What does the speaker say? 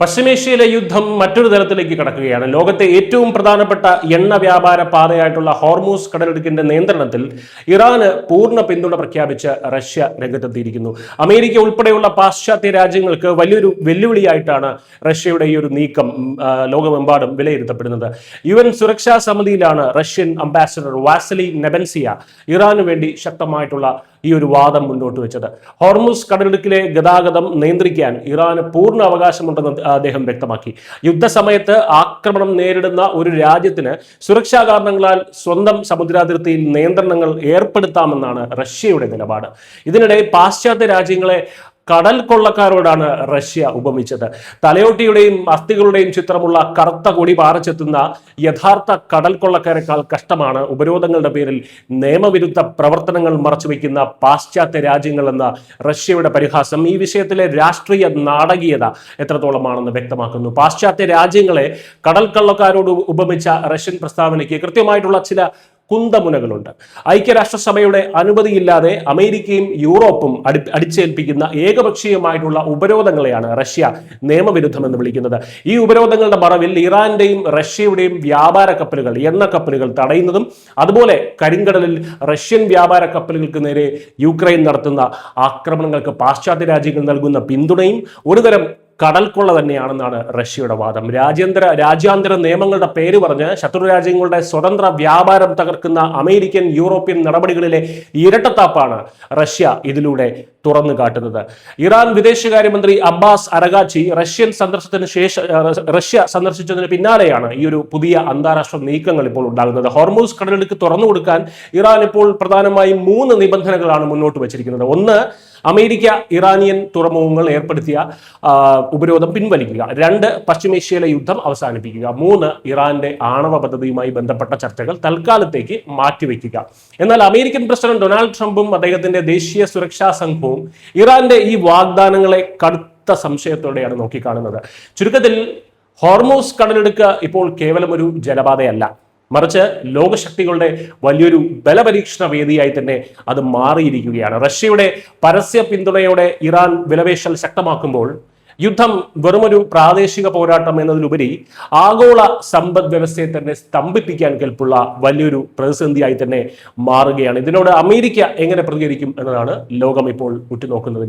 പശ്ചിമേഷ്യയിലെ യുദ്ധം മറ്റൊരു തലത്തിലേക്ക് കടക്കുകയാണ്. ലോകത്തെ ഏറ്റവും പ്രധാനപ്പെട്ട എണ്ണ വ്യാപാര പാതയായിട്ടുള്ള ഹോർമൂസ് കടലിടുക്കിന്റെ നിയന്ത്രണത്തിൽ ഇറാന് പൂർണ്ണ പിന്തുണ പ്രഖ്യാപിച്ച് റഷ്യ രംഗത്തെത്തിയിരിക്കുന്നു. അമേരിക്ക ഉൾപ്പെടെയുള്ള പാശ്ചാത്യ രാജ്യങ്ങൾക്ക് വലിയൊരു വെല്ലുവിളിയായിട്ടാണ് റഷ്യയുടെ ഈ ഒരു നീക്കം ലോകമെമ്പാടും വിലയിരുത്തപ്പെടുന്നത്. UN സുരക്ഷാ സമിതിയിലാണ് റഷ്യൻ അംബാസഡർ വാസലി നെബൻസിയ ഇറാനു വേണ്ടി ശക്തമായിട്ടുള്ള ഈ ഒരു വാദം മുന്നോട്ട് വെച്ചത്. ഹോർമൂസ് കടലിടുക്കിലെ ഗതാഗതം നിയന്ത്രിക്കാൻ ഇറാന് പൂർണ്ണ അവകാശമുണ്ടെന്ന് അദ്ദേഹം വ്യക്തമാക്കി. യുദ്ധസമയത്ത് ആക്രമണം നേരിടുന്ന ഒരു രാജ്യത്തിന് സുരക്ഷാ കാരണങ്ങളാൽ സ്വന്തം സമുദ്രാതിർത്തിയിൽ നിയന്ത്രണങ്ങൾ ഏർപ്പെടുത്താമെന്നാണ് റഷ്യയുടെ നിലപാട്. ഇതിനിടെ പാശ്ചാത്യ രാജ്യങ്ങളെ കടൽ കൊള്ളക്കാരോടാണ് റഷ്യ ഉപമിച്ചത്. തലയോട്ടിയുടെയും അസ്ഥികളുടെയും ചിത്രമുള്ള കറുത്ത കൊടി പാറച്ചെത്തുന്ന യഥാർത്ഥ കടൽ കൊള്ളക്കാരെക്കാൾ കഷ്ടമാണ് ഉപരോധങ്ങളുടെ പേരിൽ നിയമവിരുദ്ധ പ്രവർത്തനങ്ങൾ മറച്ചുവെക്കുന്ന പാശ്ചാത്യ രാജ്യങ്ങൾ എന്ന റഷ്യയുടെ പരിഹാസം ഈ വിഷയത്തിലെ രാഷ്ട്രീയ നാടകീയത എത്രത്തോളമാണെന്ന് വ്യക്തമാക്കുന്നു. പാശ്ചാത്യ രാജ്യങ്ങളെ കടൽ കൊള്ളക്കാരോട് ഉപമിച്ച റഷ്യൻ പ്രസ്താവനയ്ക്ക് കൃത്യമായിട്ടുള്ള ചില കുന്തമുനകളുണ്ട്. ഐക്യരാഷ്ട്രസഭയുടെ അനുമതിയില്ലാതെ അമേരിക്കയും യൂറോപ്പും അടിച്ചേൽപ്പിക്കുന്ന ഏകപക്ഷീയമായിട്ടുള്ള ഉപരോധങ്ങളെയാണ് റഷ്യ നിയമവിരുദ്ധമെന്ന് വിളിക്കുന്നത്. ഈ ഉപരോധങ്ങളുടെ മറവിൽ ഇറാന്റെയും റഷ്യയുടെയും വ്യാപാര കപ്പലുകൾ, എണ്ണ കപ്പലുകൾ തടയുന്നതും അതുപോലെ കരിങ്കടലിൽ റഷ്യൻ വ്യാപാര കപ്പലുകൾക്ക് നേരെ യുക്രൈൻ നടത്തുന്ന ആക്രമണങ്ങൾക്ക് പാശ്ചാത്യ രാജ്യങ്ങൾ നൽകുന്ന പിന്തുണയും ഒരുതരം കടൽക്കൊള്ള തന്നെയാണെന്നാണ് റഷ്യയുടെ വാദം. രാജ്യാന്തര നിയമങ്ങളുടെ പേര് പറഞ്ഞ് ശത്രു രാജ്യങ്ങളുടെ സ്വതന്ത്ര വ്യാപാരം തകർക്കുന്ന അമേരിക്കൻ യൂറോപ്യൻ നടപടികളിലെ ഇരട്ടത്താപ്പാണ് റഷ്യ ഇതിലൂടെ തുറന്നു കാട്ടുന്നത്. ഇറാൻ വിദേശകാര്യമന്ത്രി അബ്ബാസ് അരഗാച്ചി റഷ്യ സന്ദർശിച്ചതിന് പിന്നാലെയാണ് ഈ ഒരു പുതിയ അന്താരാഷ്ട്ര നീക്കങ്ങൾ ഇപ്പോൾ ഉണ്ടാകുന്നത്. ഹോർമൂസ് കടലിടുക്ക് തുറന്നു കൊടുക്കാൻ ഇറാൻ ഇപ്പോൾ പ്രധാനമായും 3 നിബന്ധനകളാണ് മുന്നോട്ട് വച്ചിരിക്കുന്നത്. ഒന്ന്, അമേരിക്ക ഇറാനിയൻ തുറമുഖങ്ങൾ ഏർപ്പെടുത്തിയ ഉപരോധം പിൻവലിക്കുക. 2, പശ്ചിമേഷ്യയിലെ യുദ്ധം അവസാനിപ്പിക്കുക. 3, ഇറാന്റെ ആണവ പദ്ധതിയുമായി ബന്ധപ്പെട്ട ചർച്ചകൾ തൽക്കാലത്തേക്ക് മാറ്റിവെക്കുക. എന്നാൽ അമേരിക്കൻ പ്രസിഡന്റ് ഡൊണാൾഡ് ട്രംപും അദ്ദേഹത്തിന്റെ ദേശീയ സുരക്ഷാ സംഘവും ഇറാന്റെ ഈ വാഗ്ദാനങ്ങളെ കടുത്ത സംശയത്തോടെയാണ് നോക്കിക്കാണുന്നത്. ചുരുക്കത്തിൽ ഹോർമൂസ് കടലിടുക്ക് ഇപ്പോൾ കേവലം ഒരു ജലപാതയല്ല, മറിച്ച് ലോകശക്തികളുടെ വലിയൊരു ബലപരീക്ഷണ വേദിയായി തന്നെ അത് മാറിയിരിക്കുകയാണ്. റഷ്യയുടെ പരസ്യ പിന്തുണയോടെ ഇറാൻ വിലപേശൽ ശക്തമാക്കുമ്പോൾ യുദ്ധം വെറുമൊരു പ്രാദേശിക പോരാട്ടം എന്നതിലുപരി ആഗോള സമ്പദ് വ്യവസ്ഥയെ തന്നെ സ്തംഭിപ്പിക്കാൻ കെൽപ്പുള്ള വലിയൊരു പ്രതിസന്ധിയായി തന്നെ മാറുകയാണ്. ഇതിനോട് അമേരിക്ക എങ്ങനെ പ്രതികരിക്കും എന്നതാണ് ലോകം ഇപ്പോൾ ഉറ്റുനോക്കുന്നത്.